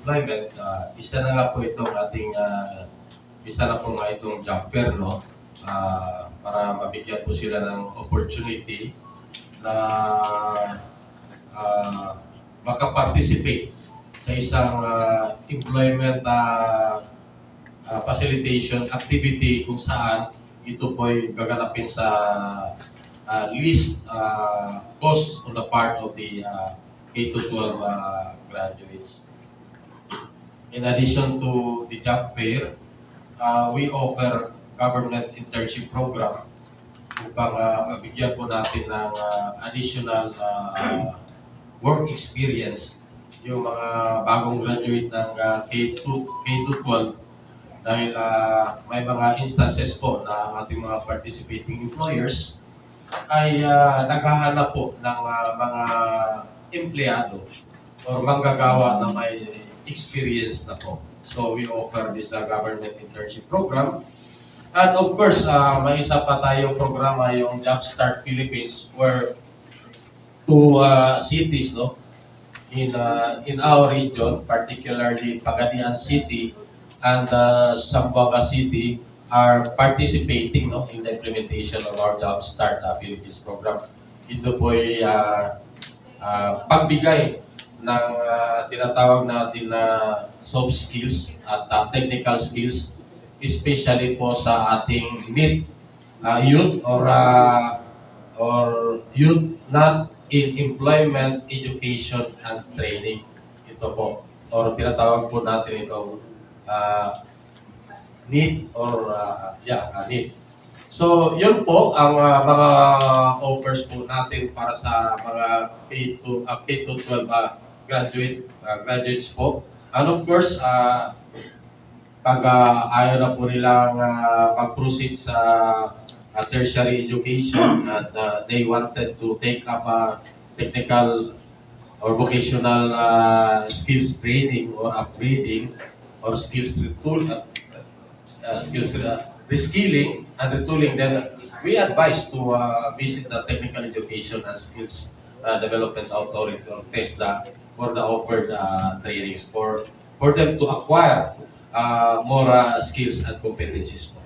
employment, isa na nga po itong ating isa na po nga itong job fair, no? Para mabigyan po sila ng opportunity na makaparticipate sa isang employment facilitation activity kung saan ito po ay gaganapin sa least cost on the part of the K-12 graduates. In addition to the job fair, we offer government internship program upang mabigyan po natin ng additional work experience yung mga bagong graduate ng K-12 dahil may mga instances po na ang ating mga participating employers ay naghahanap po ng mga empleyado o manggagawa na may experience na po. So we offer this government internship program. And of course, may isa pa tayong programa, yung Jumpstart Philippines, where two cities, no, in our region, particularly Pagadian City and Zamboanga City, are participating, no, in the implementation of our Jumpstart Philippines program. Ito po ay pagbigay ng tinatawag natin na soft skills at technical skills, especially po sa ating youth or youth not in employment, education, and training. Ito po, or tinatawag po natin itong NEET or NEET. So, yun po ang mga offers po natin para sa mga K-12 graduates po. And of course, pag ayaw na po nilang mag-proceed sa tertiary education at they wanted to take up a technical or vocational skills training or upgrading or skills reskilling and retooling, then we advise to visit the Technical Education and Skills Development Authority or TESDA for the offered trainings for them to acquire more skills and competencies.